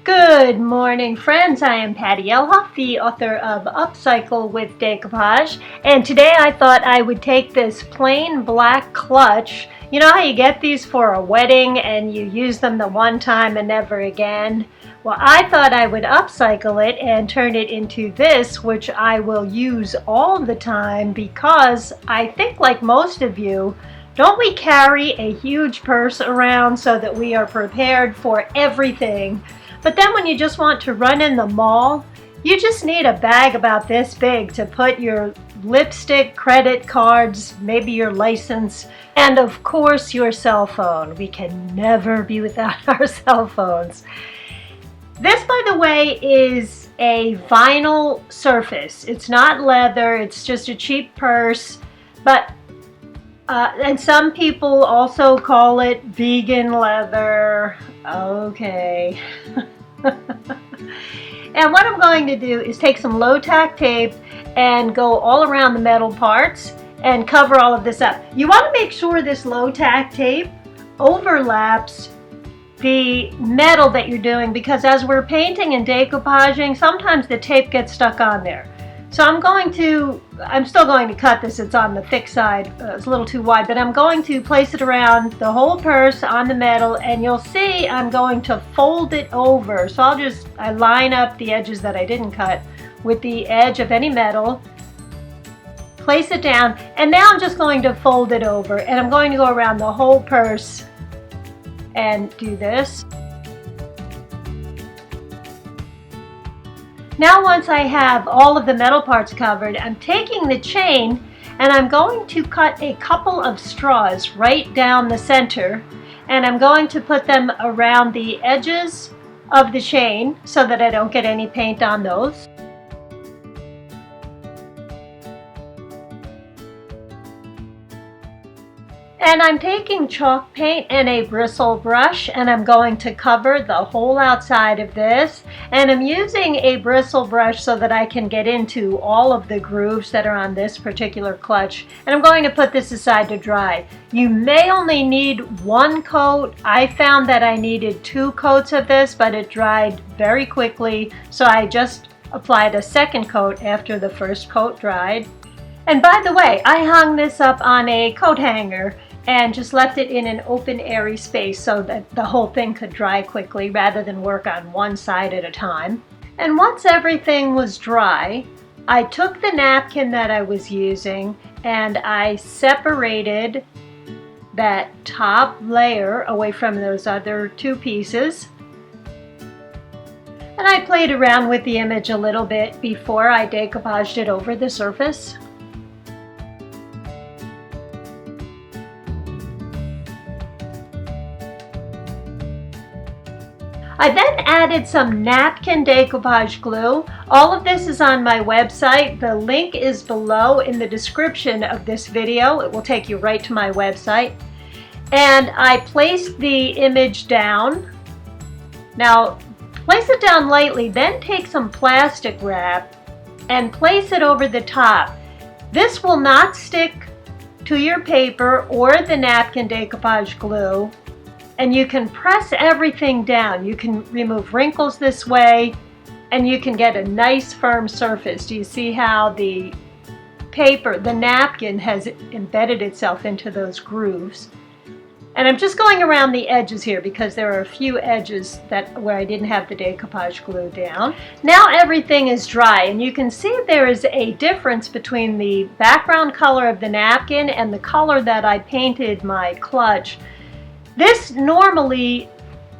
Good morning, friends. I am Patty Elhoff, the author of Upcycled with Decoupage, and today I thought I would take this plain black clutch. You know how you get these for a wedding and you use them the one time and never again? Well, I thought I would upcycle it and turn it into this, which I will use all the time because I think, like most of you, don't we carry a huge purse around so that we are prepared for everything? But then when you just want to run in the mall, you just need a bag about this big to put your lipstick, credit cards, maybe your license, and of course your cell phone. We can never be without our cell phones. This, by the way, is a vinyl surface. It's not leather, it's just a cheap purse, but and some people also call it vegan leather. Okay. And what I'm going to do is take some low-tack tape and go all around the metal parts and cover all of this up. You want to make sure this low-tack tape overlaps the metal that you're doing, because as we're painting and decoupaging, sometimes the tape gets stuck on there. So I'm still going to cut this. It's on the thick side. It's a little too wide, but I'm going to place it around the whole purse on the metal, and you'll see I'm going to fold it over. So I line up the edges that I didn't cut with the edge of any metal, place it down, and now I'm just going to fold it over, and I'm going to go around the whole purse and do this. Now once I have all of the metal parts covered, I'm taking the chain and I'm going to cut a couple of straws right down the center, and I'm going to put them around the edges of the chain so that I don't get any paint on those. And I'm taking chalk paint and a bristle brush, and I'm going to cover the whole outside of this. And I'm using a bristle brush so that I can get into all of the grooves that are on this particular clutch. And I'm going to put this aside to dry. You may only need one coat. I found that I needed 2 coats of this, but it dried very quickly, so I just applied a second coat after the first coat dried. And by the way, I hung this up on a coat hanger and just left it in an open, airy space so that the whole thing could dry quickly rather than work on one side at a time. And once everything was dry, I took the napkin that I was using and I separated that top layer away from those other 2 pieces. And I played around with the image a little bit before I decoupaged it over the surface. I then added some napkin decoupage glue. All of this is on my website. The link is below in the description of this video. It will take you right to my website. And I placed the image down. Now, place it down lightly, then take some plastic wrap and place it over the top. This will not stick to your paper or the napkin decoupage glue. And you can press everything down. You can remove wrinkles this way, and you can get a nice firm surface. Do you see how the paper, the napkin, has embedded itself into those grooves? And I'm just going around the edges here because there are a few edges where I didn't have the decoupage glue down. Now everything is dry, and you can see there is a difference between the background color of the napkin and the color that I painted my clutch. This normally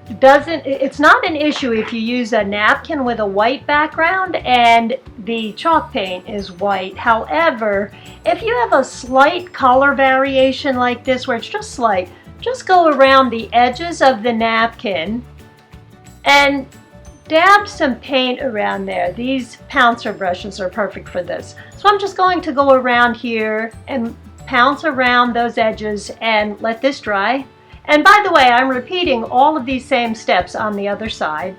it's not an issue if you use a napkin with a white background and the chalk paint is white. However, if you have a slight color variation like this where it's just slight, just go around the edges of the napkin and dab some paint around there. These pouncer brushes are perfect for this. So I'm just going to go around here and pounce around those edges and let this dry. And by the way, I'm repeating all of these same steps on the other side.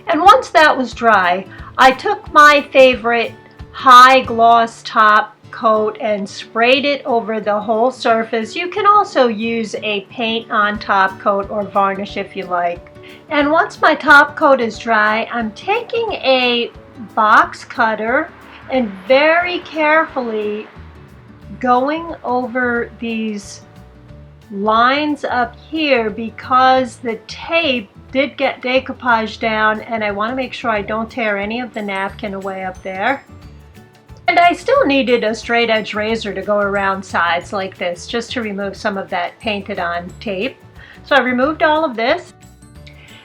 And once that was dry, I took my favorite high gloss top coat and sprayed it over the whole surface. You can also use a paint on top coat or varnish if you like. And once my top coat is dry, I'm taking a box cutter and very carefully going over these lines up here because the tape did get decoupage down, and I want to make sure I don't tear any of the napkin away up there. And I still needed a straight edge razor to go around sides like this just to remove some of that painted on tape. So I removed all of this.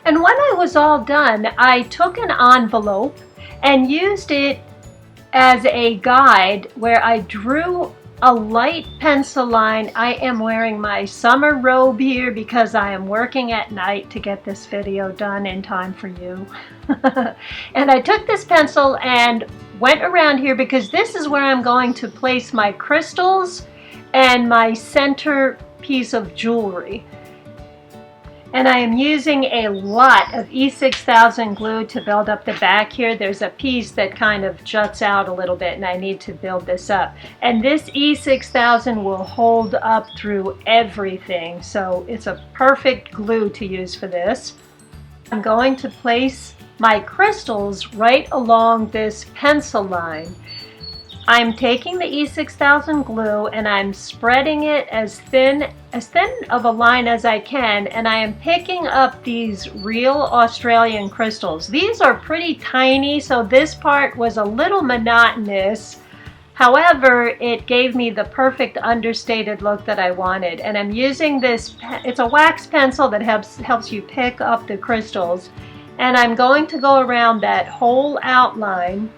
And when I was all done, I took an envelope and used it as a guide where I drew a light pencil line. I am wearing my summer robe here because I am working at night to get this video done in time for you. And I took this pencil and went around here because this is where I'm going to place my crystals and my center piece of jewelry. And I am using a lot of E6000 glue to build up the back here. There's a piece that kind of juts out a little bit and I need to build this up. And this E6000 will hold up through everything. So it's a perfect glue to use for this. I'm going to place my crystals right along this pencil line. I'm taking the E6000 glue and I'm spreading it as thin of a line as I can, and I am picking up these real Australian crystals. These are pretty tiny, so this part was a little monotonous. However, it gave me the perfect understated look that I wanted. And I'm using this, it's a wax pencil that helps you pick up the crystals. And I'm going to go around that whole outline.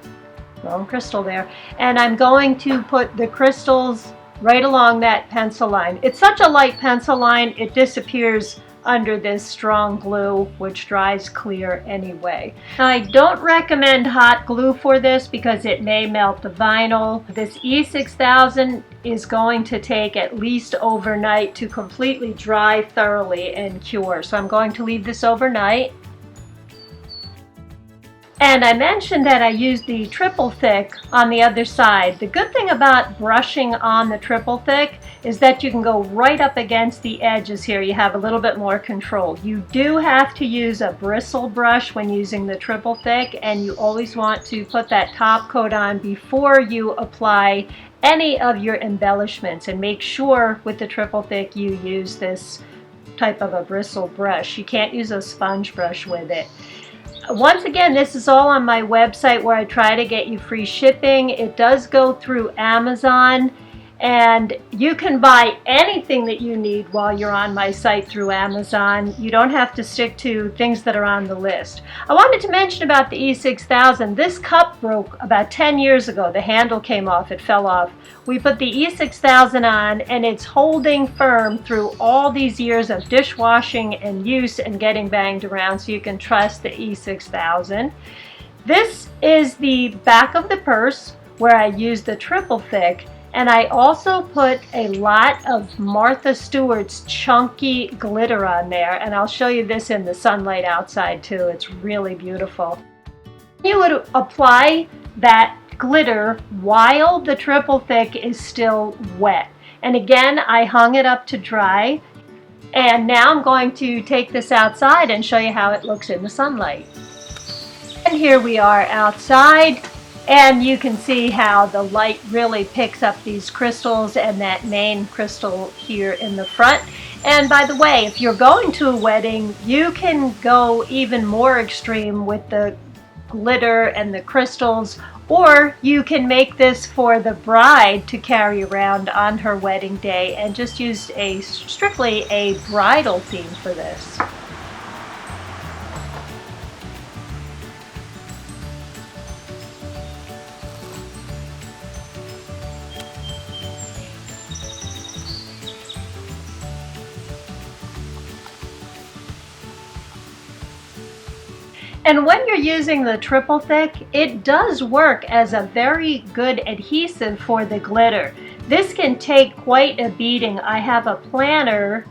Wrong crystal there. And I'm going to put the crystals right along that pencil line. It's such a light pencil line, it disappears under this strong glue, which dries clear anyway. Now, I don't recommend hot glue for this because it may melt the vinyl. This E6000 is going to take at least overnight to completely dry thoroughly and cure. So I'm going to leave this overnight. And I mentioned that I used the triple thick on the other side. The good thing about brushing on the triple thick is that you can go right up against the edges here. You have a little bit more control. You do have to use a bristle brush when using the triple thick, and you always want to put that top coat on before you apply any of your embellishments. And make sure with the triple thick you use this type of a bristle brush. You can't use a sponge brush with it. Once again, this is all on my website where I try to get you free shipping. It does go through Amazon, and you can buy anything that you need while you're on my site through Amazon. You don't have to stick to things that are on the list. I wanted to mention about the E6000. This cup broke about 10 years ago. The handle came off, it fell off. We put the E6000 on and it's holding firm through all these years of dishwashing and use and getting banged around, so you can trust the E6000. This is the back of the purse where I used the triple thick. And I also put a lot of Martha Stewart's chunky glitter on there, and I'll show you this in the sunlight outside too. It's really beautiful. You would apply that glitter while the triple thick is still wet. And again, I hung it up to dry. And now I'm going to take this outside and show you how it looks in the sunlight. And here we are outside. And you can see how the light really picks up these crystals and that main crystal here in the front. And by the way, if you're going to a wedding, you can go even more extreme with the glitter and the crystals, or you can make this for the bride to carry around on her wedding day and just use strictly a bridal theme for this. And when you're using the triple thick, it does work as a very good adhesive for the glitter. This can take quite a beating. I have a planner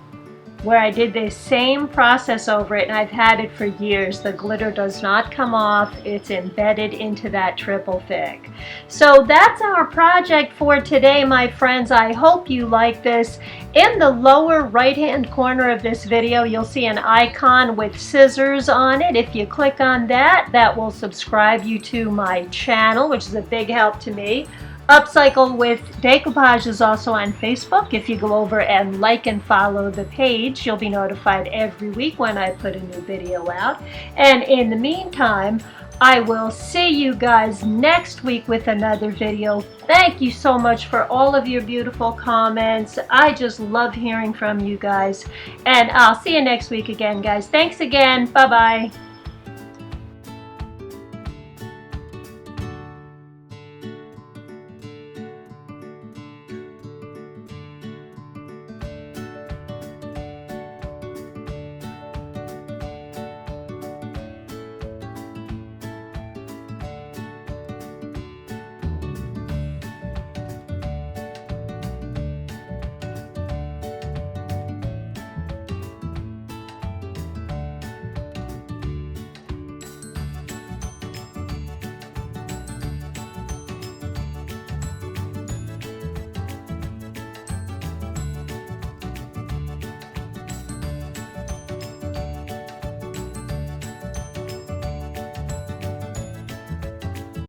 where I did the same process over it, and I've had it for years. The glitter does not come off. It's embedded into that triple thick. So that's our project for today, my friends. I hope you like this. In the lower right-hand corner of this video, you'll see an icon with scissors on it. If you click on that, that will subscribe you to my channel, which is a big help to me. Upcycled with Decoupage is also on Facebook. If you go over and like and follow the page, you'll be notified every week when I put a new video out. And in the meantime, I will see you guys next week with another video. Thank you so much for all of your beautiful comments. I just love hearing from you guys. And I'll see you next week again, guys. Thanks again. Bye-bye.